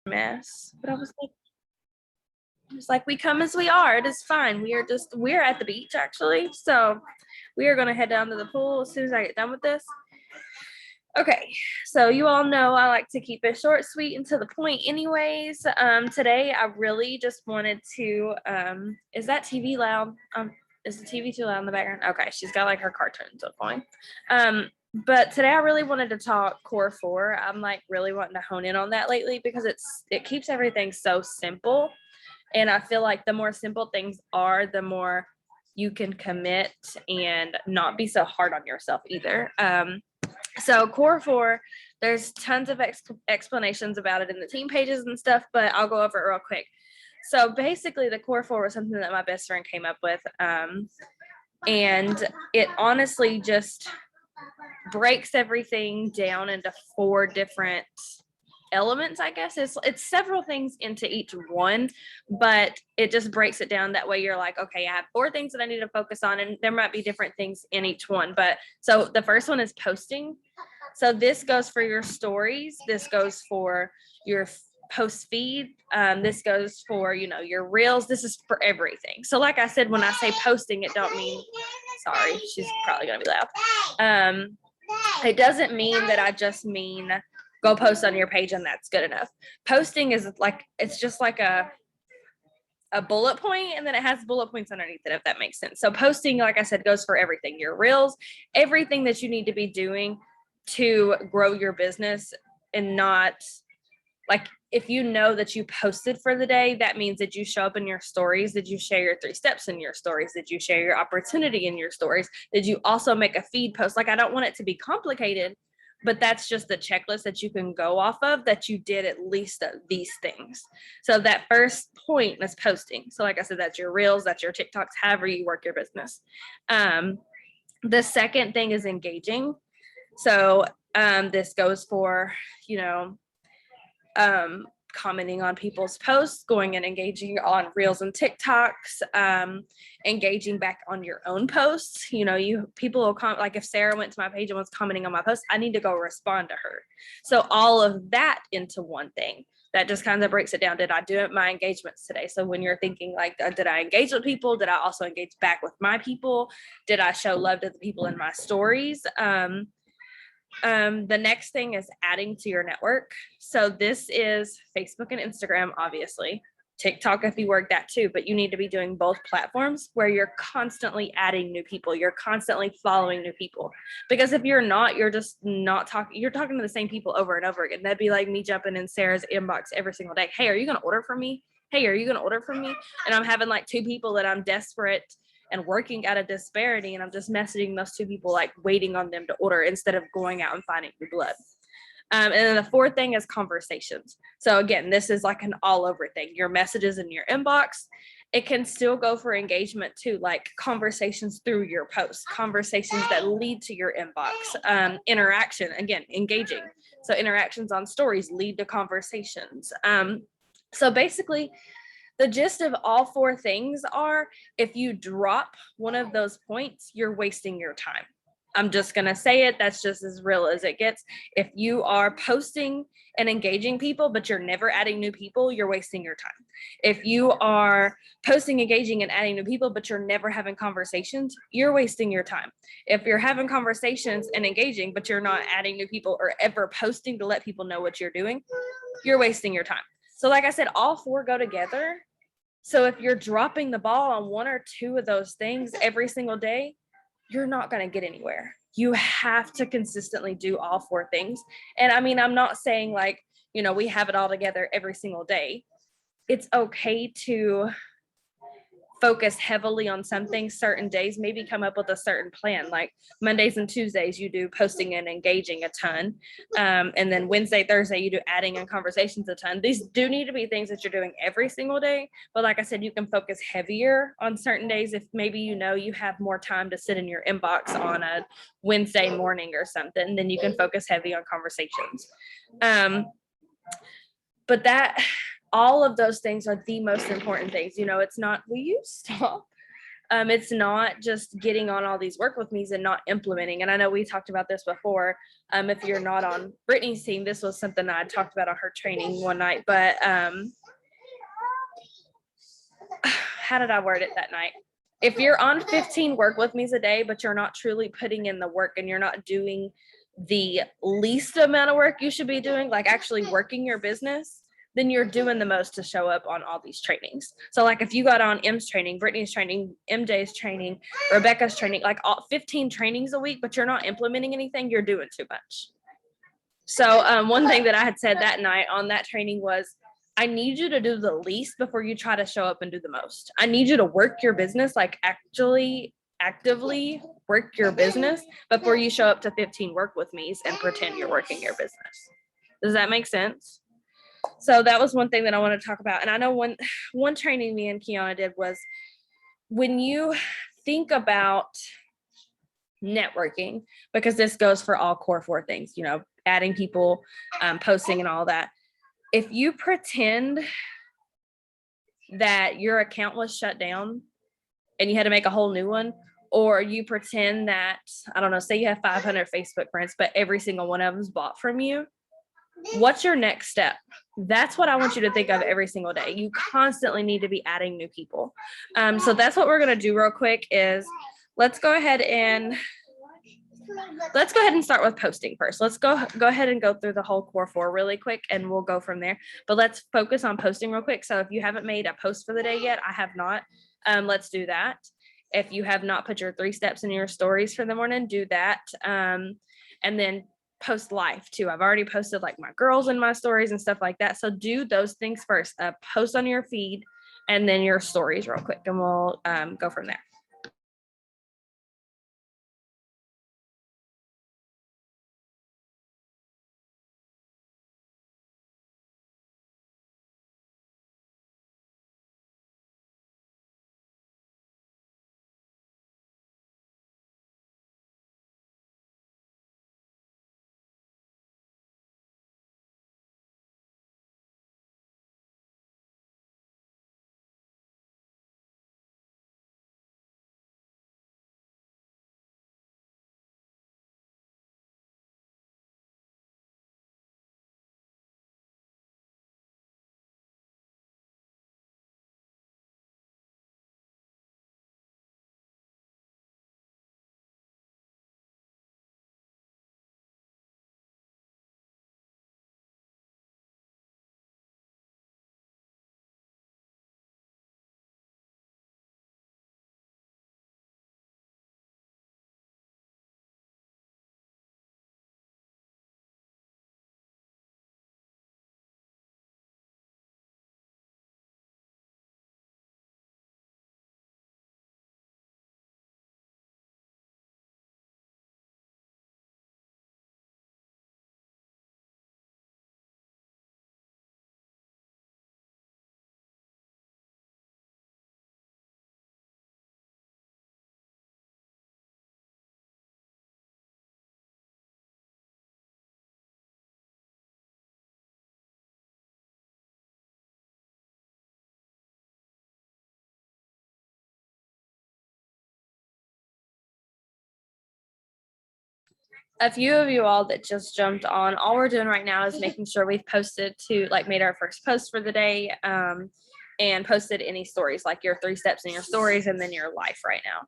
mess. But I was like, we come as we are. It is fine. We're at the beach actually. So we are going to head down to the pool as soon as I get done with this. Okay, so you all know I like to keep it short, sweet, and to the point anyways. Today I really just wanted to, is that TV loud? Is the TV too loud in the background? Okay, she's got like her cartoons up going. But today I really wanted to talk Core 4. I'm like really wanting to hone in on that lately because it keeps everything so simple. And I feel like the more simple things are, the more you can commit and not be so hard on yourself either. So Core 4, there's tons of explanations about it in the team pages and stuff, but I'll go over it real quick. So basically the Core 4 was something that my best friend came up with. And it honestly just breaks everything down into 4 different elements, I guess. It's several things into each one, but it just breaks it down that way. You're like, okay, I have 4 things that I need to focus on, and there might be different things in each one. But so the first one is posting. So this goes for your stories, this goes for your post feed, this goes for, you know, your reels, this is for everything. So like I said, when I say posting, it don't mean, sorry, she's probably gonna be loud. It doesn't mean that I just mean go post on your page and that's good enough. Posting is like, it's just like a bullet point, and then it has bullet points underneath it, if that makes sense. So posting, like I said, goes for everything, your reels, everything that you need to be doing to grow your business. And not like, if you know that you posted for the day, that means that you show up in your stories. Did you share your 3 steps in your stories? Did you share your opportunity in your stories? Did you also make a feed post? Like, I don't want it to be complicated, but that's just the checklist that you can go off of, that you did at least these things. So that first point is posting. So like I said, that's your reels, that's your TikToks, however you work your business. The second thing is engaging. So this goes for, you know, commenting on people's posts, going and engaging on reels and TikToks, engaging back on your own posts. You know, people will comment, like if Sarah went to my page and was commenting on my post, I need to go respond to her. So all of that into one thing. That just kind of breaks it down. Did I do my engagements today? So when you're thinking like, did I engage with people? Did I also engage back with my people? Did I show love to the people in my stories? The next thing is adding to your network. So this is Facebook and Instagram, obviously. TikTok, if you work that too, but you need to be doing both platforms where you're constantly adding new people. You're constantly following new people. Because if you're not, you're just not talking, you're talking to the same people over and over again. That'd be like me jumping in Sarah's inbox every single day. Hey, are you going to order from me? Hey, are you going to order from me? And I'm having like 2 people that I'm desperate and working at a disparity, and I'm just messaging those 2 people, like waiting on them to order instead of going out and finding new blood. And then the 4th thing is conversations. So again, this is like an all over thing. Your messages in your inbox, it can still go for engagement too, like conversations through your posts, conversations that lead to your inbox, interaction, again, engaging. So interactions on stories lead to conversations. So basically, the gist of all 4 things are, if you drop one of those points, you're wasting your time. I'm just going to say it. That's just as real as it gets. If you are posting and engaging people, but you're never adding new people, you're wasting your time. If you are posting, engaging, and adding new people, but you're never having conversations, you're wasting your time. If you're having conversations and engaging, but you're not adding new people or ever posting to let people know what you're doing, you're wasting your time. So like I said, all 4 go together. So if you're dropping the ball on 1 or 2 of those things every single day, you're not going to get anywhere. You have to consistently do all 4 things. And I mean, I'm not saying like, you know, we have it all together every single day. It's okay to focus heavily on something certain days, maybe come up with a certain plan. Like Mondays and Tuesdays, you do posting and engaging a ton. And then Wednesday, Thursday, you do adding and conversations a ton. These do need to be things that you're doing every single day. But like I said, you can focus heavier on certain days. If maybe, you know, you have more time to sit in your inbox on a Wednesday morning or something, then you can focus heavy on conversations. But all of those things are the most important things. You know, it's not, will you stop? It's not just getting on all these work with me's and not implementing. And I know we talked about this before. If you're not on Brittany's team, this was something that I talked about on her training one night. But how did I word it that night? If you're on 15 work with me's a day, but you're not truly putting in the work and you're not doing the least amount of work you should be doing, like actually working your business, then you're doing the most to show up on all these trainings. So like if you got on M's training, Brittany's training, MJ's training, Rebecca's training, like all 15 trainings a week, but you're not implementing anything, you're doing too much. So one thing that I had said that night on that training was, I need you to do the least before you try to show up and do the most. I need you to work your business, like actually actively work your business before you show up to 15 work with me's and pretend you're working your business. Does that make sense? So that was one thing that I want to talk about. And I know one training me and Kiana did was, when you think about networking, because this goes for all core 4 things, you know, adding people, posting and all that. If you pretend that your account was shut down and you had to make a whole new one, or you pretend that, I don't know, say you have 500 Facebook friends, but every single one of them's bought from you, what's your next step? That's what I want you to think of every single day. You constantly need to be adding new people. So that's what we're going to do real quick is let's go ahead and start with posting first. Let's go ahead and go through the whole core 4 really quick and we'll go from there. But let's focus on posting real quick. So if you haven't made a post for the day yet, I have not. Let's do that. If you have not put your 3 steps in your stories for the morning, do that. And then post live too. I've already posted like my girls in my stories and stuff like that. So do those things first. Post on your feed and then your stories real quick, and we'll go from there. A few of you all that just jumped on, all we're doing right now is making sure we've posted to like made our first post for the day, and posted any stories, like your 3 steps in your stories and then your life right now.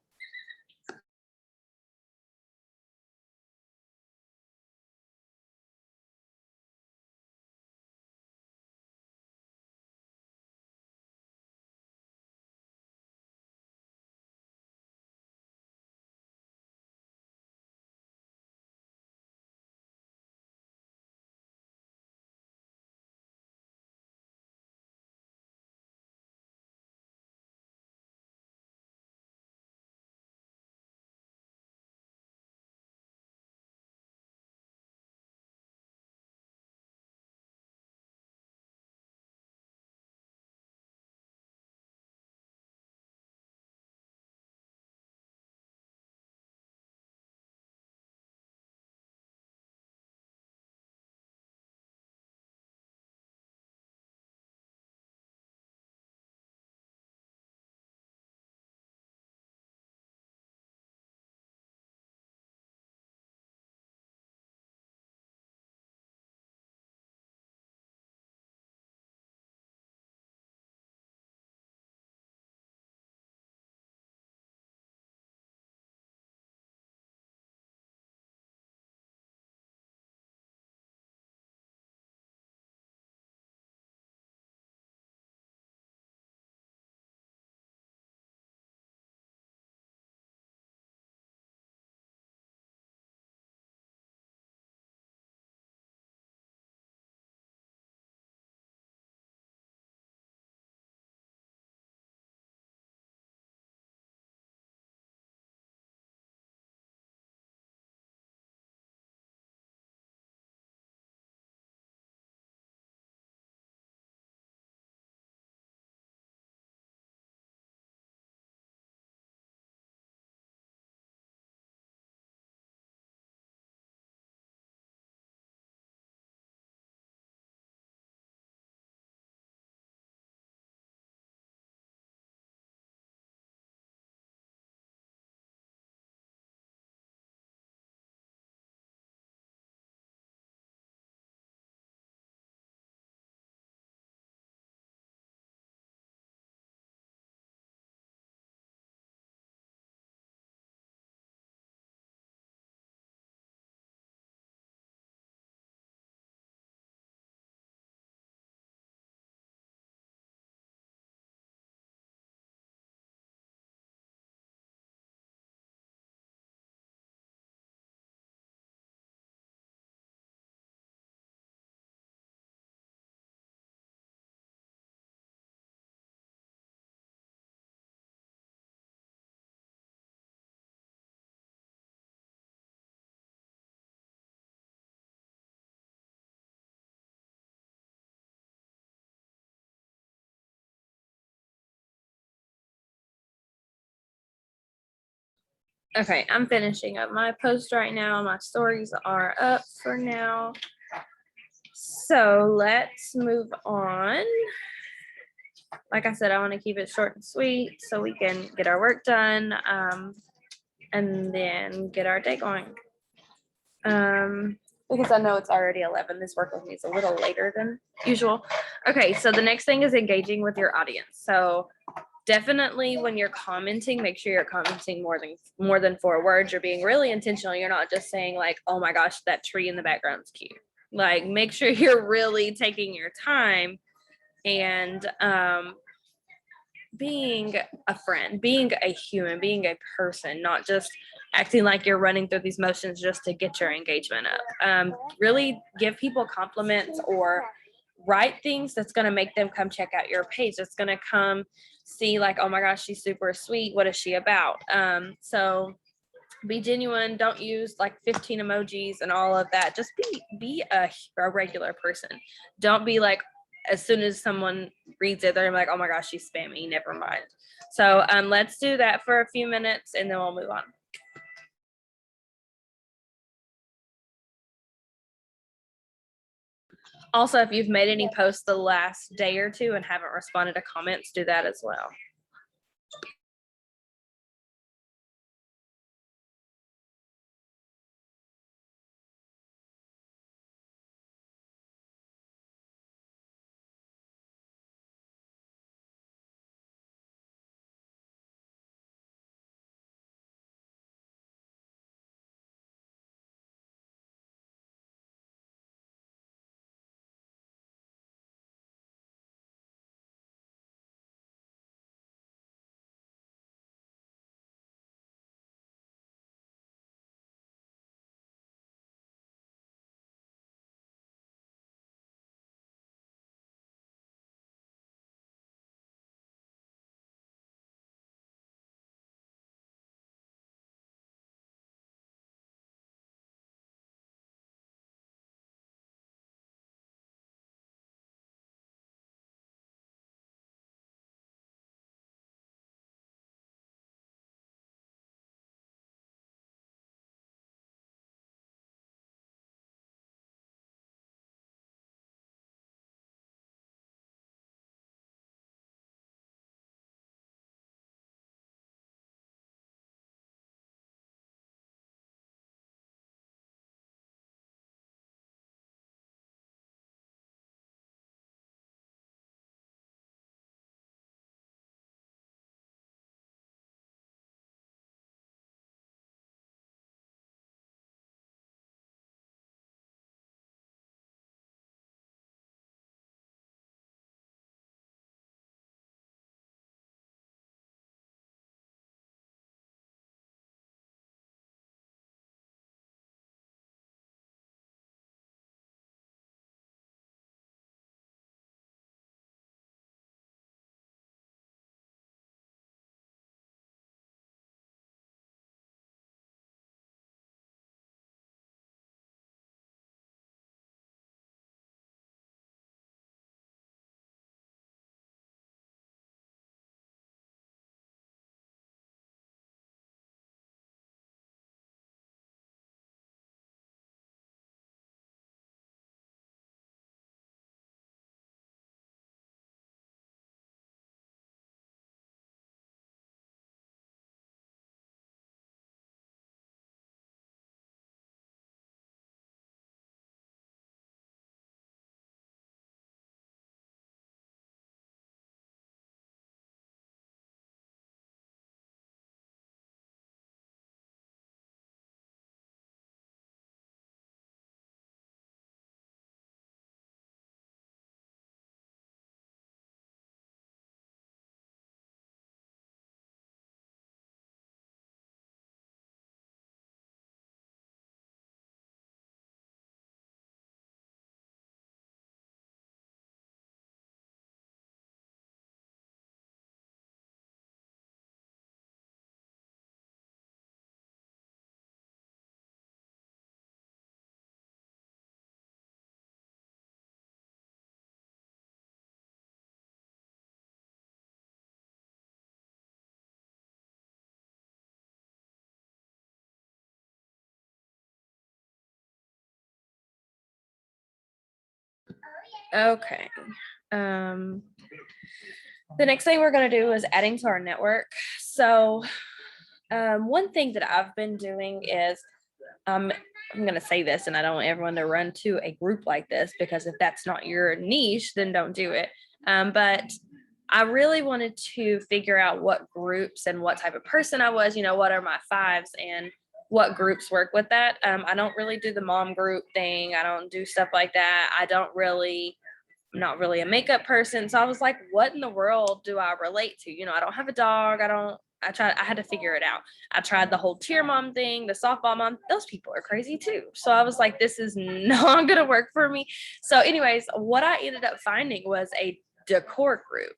Okay, I'm finishing up my post right now. My stories are up for now. So let's move on. Like I said, I want to keep it short and sweet so we can get our work done, and then get our day going. Because I know it's already 11. This work with me is a little later than usual. Okay, so the next thing is engaging with your audience. So definitely when you're commenting, make sure you're commenting more than 4 words. You're being really intentional. You're not just saying like, oh my gosh, that tree in the background's cute. Like make sure you're really taking your time and being a friend, being a human, being a person, not just acting like you're running through these motions just to get your engagement up. Really give people compliments or write things that's going to make them come check out your page. That's going to come see like, oh my gosh, she's super sweet. What is she about? So be genuine. Don't use like 15 emojis and all of that. Just be a regular person. Don't be like, as soon as someone reads it, they're like, oh my gosh, she's spammy. Never mind. So let's do that for a few minutes and then we'll move on. Also, if you've made any posts the last day or two and haven't responded to comments, do that as well. Okay. The next thing we're going to do is adding to our network. So one thing that I've been doing is I'm going to say this, and I don't want everyone to run to a group like this, because if that's not your niche, then don't do it. But I really wanted to figure out what groups and what type of person I was, what are my fives and what groups work with that. I don't really do the mom group thing. I don't do stuff like that. I'm not really a makeup person. So I was like, what in the world do I relate to? I don't have a dog. I had to figure it out. I tried the whole cheer mom thing, the softball mom. Those people are crazy too. So I was like, this is not going to work for me. So anyways, what I ended up finding was a decor group.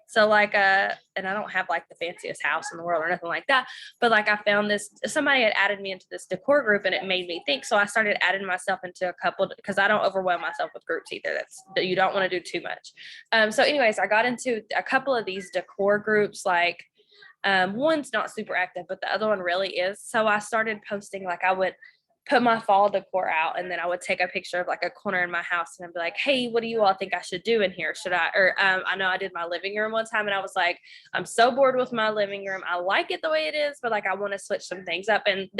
So and I don't have like the fanciest house in the world or nothing like that, but like I found somebody had added me into this decor group and it made me think. So I started adding myself into a couple, because I don't overwhelm myself with groups either. You don't want to do too much. So anyways, I got into a couple of these decor groups, like one's not super active, but the other one really is. So I started posting, like I would put my fall decor out, and then I would take a picture of like a corner in my house and I'd be like, hey, what do you all think I should do in here? I know I did my living room one time and I was like, I'm so bored with my living room. I like it the way it is, but like I want to switch some things up. And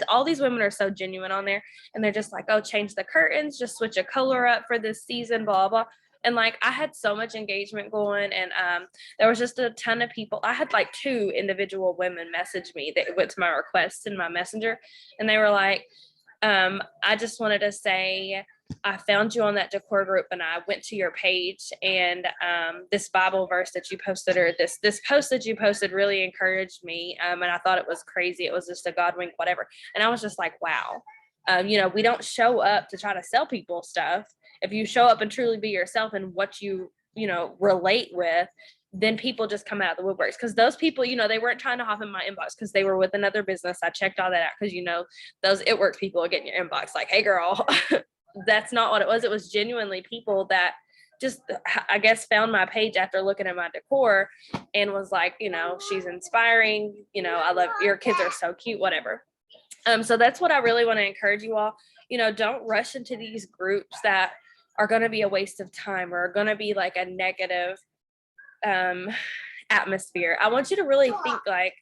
all these women are so genuine on there, and they're just like, oh, change the curtains, just switch a color up for this season, blah, blah. And like I had so much engagement going, and there was just a ton of people. I had like 2 individual women message me that went to my request in my messenger, and they were like, I just wanted to say I found you on that decor group, and I went to your page, and this Bible verse that you posted, or this post that you posted, really encouraged me, and I thought it was crazy. It was just a God wink, whatever. And I was just like, wow. We don't show up to try to sell people stuff. If you show up and truly be yourself and what you relate with, then people just come out of the woodworks. Because those people, they weren't trying to hop in my inbox because they were with another business. I checked all that out, because those it works people will get in your inbox like, hey girl. That's not what it was. It was genuinely people that just, I guess, found my page after looking at my decor and was like, she's inspiring, I love your kids, are so cute, whatever. So that's what I really want to encourage you all. Don't rush into these groups that are going to be a waste of time or are going to be like a negative atmosphere. I want you to really think, like,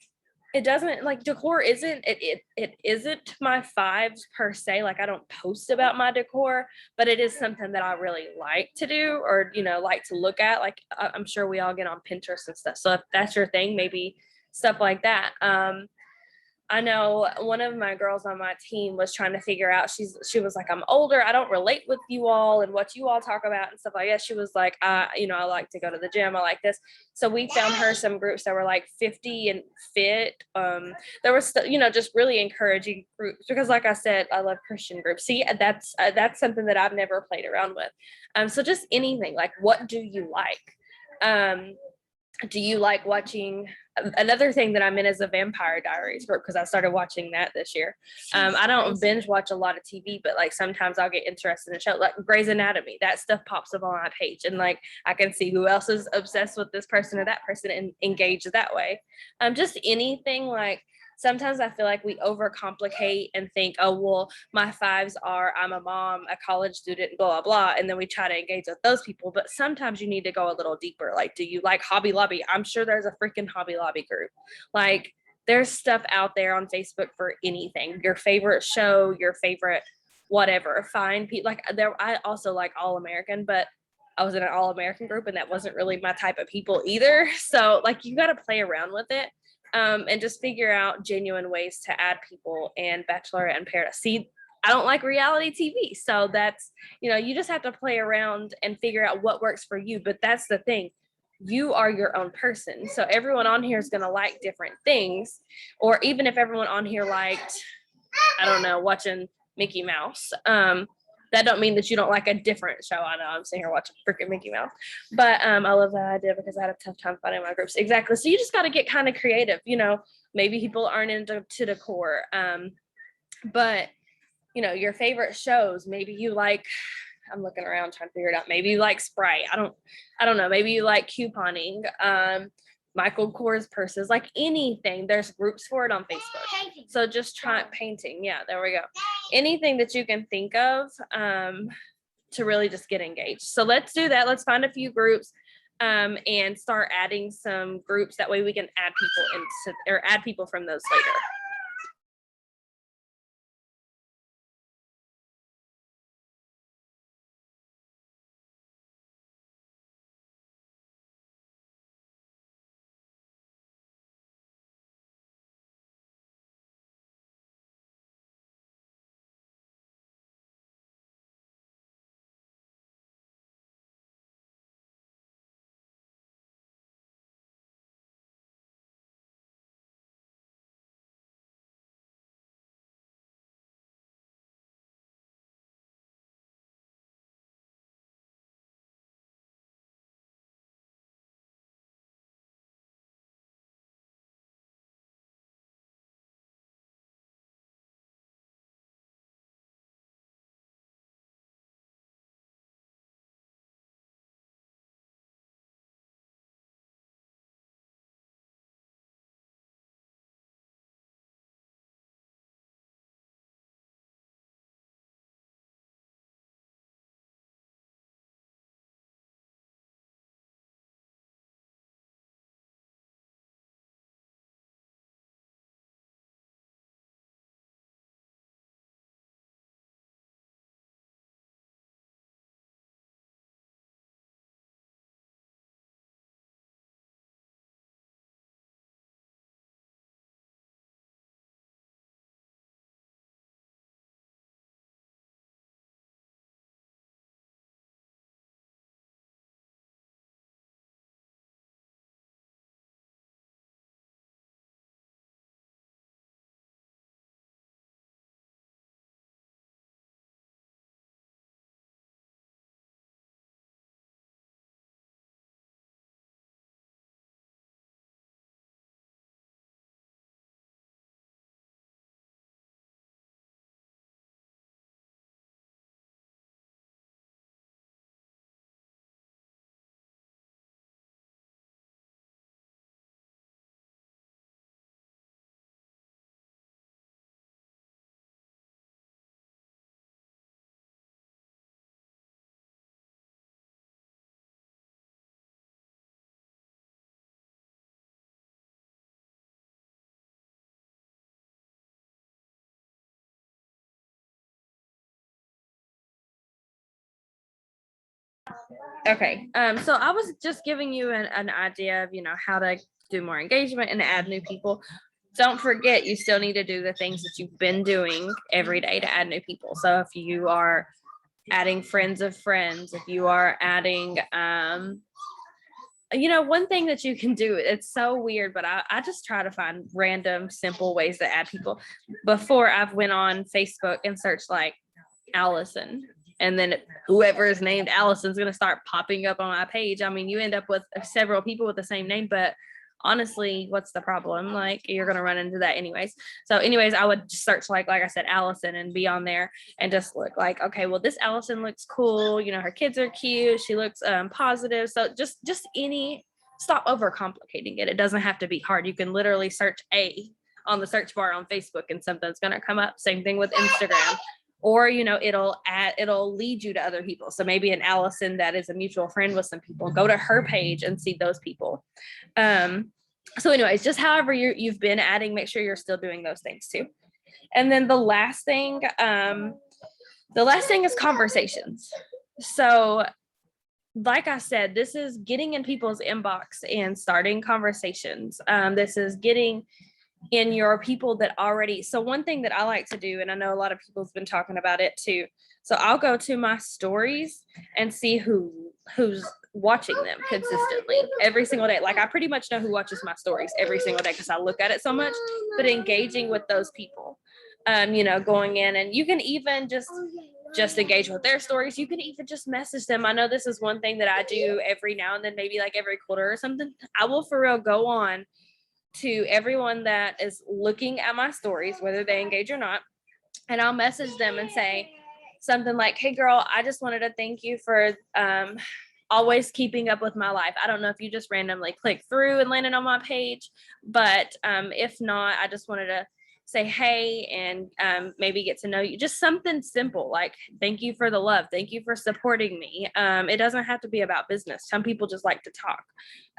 it doesn't, like, decor isn't it isn't my fives per se. Like, I don't post about my decor, but it is something that I really like to do, or like to look at. Like, I'm sure we all get on Pinterest and stuff, so if that's your thing, maybe stuff like that. I know one of my girls on my team was trying to figure out, she was like, I'm older, I don't relate with you all and what you all talk about and stuff like that. She was like, I like to go to the gym, I like this. So we found her some groups that were like 50 and fit. There was, just really encouraging groups, because like I said, I love Christian groups. See, that's something that I've never played around with. So just anything, like, what do you like? Do you like watching? Another thing that I'm in is a Vampire Diaries group, because I started watching that this year. I don't binge watch a lot of TV, but like sometimes I'll get interested in a show like Grey's Anatomy. That stuff pops up on my page, and like I can see who else is obsessed with this person or that person and engage that way. Just anything. Like, sometimes I feel like we overcomplicate and think, oh, well, my fives are, I'm a mom, a college student, blah, blah, blah. And then we try to engage with those people. But sometimes you need to go a little deeper. Like, do you like Hobby Lobby? I'm sure there's a freaking Hobby Lobby group. Like, there's stuff out there on Facebook for anything. Your favorite show, your favorite whatever. Find people. Like, I also like All American, but I was in an All American group, and that wasn't really my type of people either. So like, you got to play around with it. And just figure out genuine ways to add people. And Bachelorette in Paradise. See, I don't like reality TV. So that's, you just have to play around and figure out what works for you. But that's the thing. You are your own person. So everyone on here is going to like different things. Or even if everyone on here liked, I don't know, watching Mickey Mouse, that don't mean that you don't like a different show. I know I'm sitting here watching freaking Mickey Mouse, but I love that idea, because I had a tough time finding my groups. Exactly. So you just got to get kind of creative. Maybe people aren't into decor, but your favorite shows. Maybe you like. I'm looking around trying to figure it out. Maybe you like Sprite. I don't know. Maybe you like couponing. Michael Kors purses, like anything. There's groups for it on Facebook. So just try painting. Yeah, there we go. Anything that you can think of to really just get engaged. So let's do that. Let's find a few groups and start adding some groups. That way we can add people into, or add people from those later. Okay, so I was just giving you an idea of, how to do more engagement and add new people. Don't forget, you still need to do the things that you've been doing every day to add new people. So if you are adding friends of friends, if you are adding, one thing that you can do, it's so weird, but I just try to find random, simple ways to add people. Before, I've went on Facebook and searched like Allison, and then whoever is named Allison is going to start popping up on my page. I mean, you end up with several people with the same name, but honestly, what's the problem? Like, you're going to run into that anyways. So anyways, I would search like I said, Allison, and be on there and just look like, okay, well, this Allison looks cool. Her kids are cute. She looks positive. So just stop overcomplicating it. It doesn't have to be hard. You can literally search A on the search bar on Facebook and something's going to come up. Same thing with Instagram. Or, it'll lead you to other people. So maybe an Allison that is a mutual friend with some people, go to her page and see those people. So anyways, just however you've been adding, make sure you're still doing those things too. And then the last thing is conversations. So like I said, this is getting in people's inbox and starting conversations. This is getting in your people that already, so one thing that I like to do, and I know a lot of people's been talking about it too. So I'll go to my stories and see who's watching them consistently every single day. Like, I pretty much know who watches my stories every single day because I look at it so much. But engaging with those people, going in, and you can even just engage with their stories. You can even just message them. I know this is one thing that I do every now and then, maybe like every quarter or something. I will for real go on to everyone that is looking at my stories, whether they engage or not, and I'll message them and say something like, hey girl, I just wanted to thank you for always keeping up with my life. I don't know if you just randomly clicked through and landed on my page, but if not, I just wanted to say hey and maybe get to know you. Just something simple like thank you for the love, thank you for supporting me. It doesn't have to be about business. Some people just like to talk.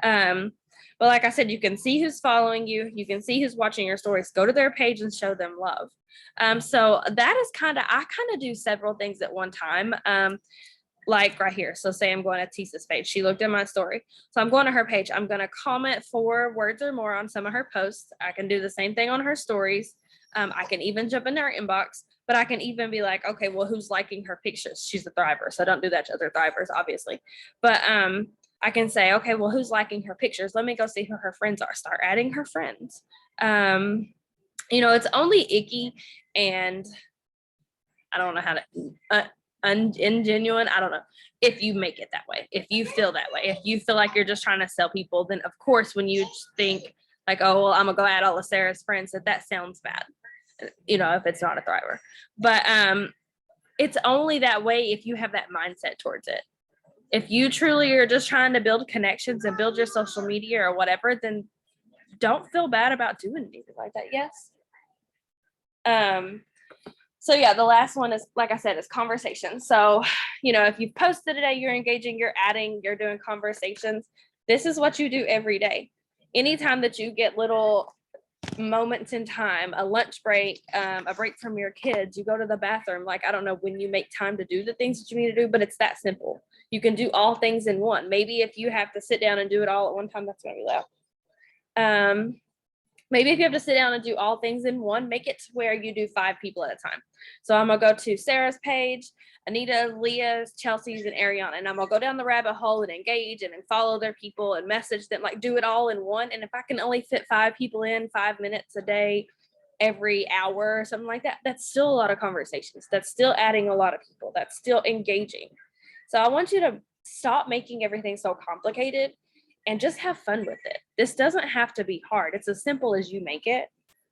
But like I said, you can see who's following you, you can see who's watching your stories. Go to their page and show them love. So that is I kind of do several things at one time. Like right here. So say I'm going to Tisa's page. She looked at my story. So I'm going to her page. I'm going to comment 4 words or more on some of her posts. I can do the same thing on her stories. I can even jump in her inbox, but I can even be like, okay, well, who's liking her pictures? She's a thriver. So don't do that to other thrivers, obviously. But I can say, okay, well, who's liking her pictures? Let me go see who her friends are. Start adding her friends. It's only icky and I don't know how to ingenuine. I don't know if you make it that way, if you feel that way, if you feel like you're just trying to sell people, then of course, when you think like, oh, well, I'm gonna go add all of Sarah's friends, that sounds bad, if it's not a thriver. But it's only that way if you have that mindset towards it. If you truly are just trying to build connections and build your social media or whatever, then don't feel bad about doing anything like that. Yes. So yeah, the last one is, like I said, is conversation. So, if you've posted today, you're engaging, you're adding, you're doing conversations. This is what you do every day. Anytime that you get little moments in time, a lunch break, a break from your kids, you go to the bathroom, like, I don't know when you make time to do the things that you need to do, but it's that simple. You can do all things in one. Maybe if you have to sit down and do it all at one time, that's going to be loud. Maybe if you have to sit down and do all things in one, make it to where you do 5 people at a time. So I'm going to go to Sarah's page, Anita, Leah's, Chelsea's, and Ariana. And I'm going to go down the rabbit hole and engage and follow their people and message them, like do it all in one. And if I can only fit 5 people in 5 minutes a day, every hour or something like that, that's still a lot of conversations. That's still adding a lot of people. That's still engaging. So I want you to stop making everything so complicated and just have fun with it. This doesn't have to be hard. It's as simple as you make it.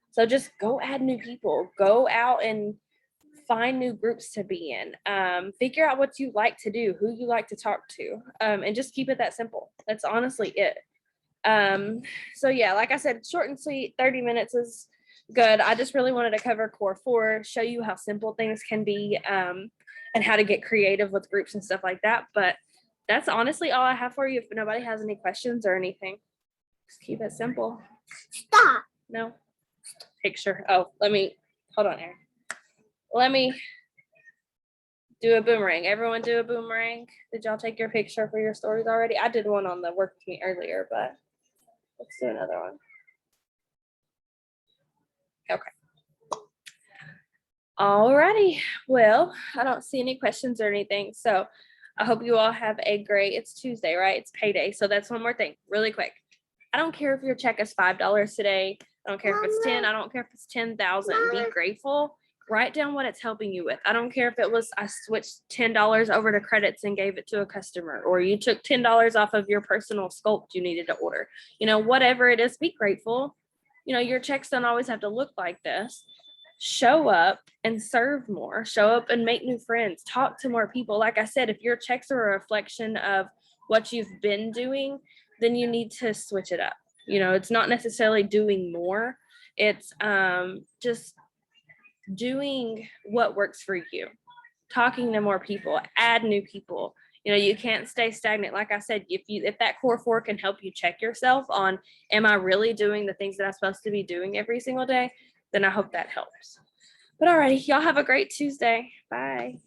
So just go add new people, go out and find new groups to be in, figure out what you like to do, who you like to talk to, and just keep it that simple. That's honestly it. So yeah, like I said, short and sweet, 30 minutes is good. I just really wanted to cover Core 4, show you how simple things can be, and how to get creative with groups and stuff like that. But that's honestly all I have for you. If nobody has any questions or anything, just keep it simple. Stop. No. Picture. Oh, hold on, Aaron. Let me do a boomerang. Everyone do a boomerang. Did y'all take your picture for your stories already? I did one on the work with me earlier, but let's do another one. Okay. Alrighty. Well, I don't see any questions or anything. So I hope you all have a great, it's Tuesday, right? It's payday. So that's one more thing, really quick. I don't care if your check is $5 today. I don't care if it's 10. I don't care if it's 10,000. Be grateful. Write down what it's helping you with. I don't care if it was, I switched $10 over to credits and gave it to a customer, or you took $10 off of your personal sculpt you needed to order. Whatever it is, be grateful. Your checks don't always have to look like this. Show up and serve more. Show up and make new friends. Talk to more people. Like I said, if your checks are a reflection of what you've been doing, then you need to switch it up. It's not necessarily doing more. It's just doing what works for you. Talking to more people, add new people. You can't stay stagnant. Like I said, if that Core 4 can help you check yourself on, am I really doing the things that I'm supposed to be doing every single day? Then I hope that helps. But alrighty, y'all have a great Tuesday. Bye.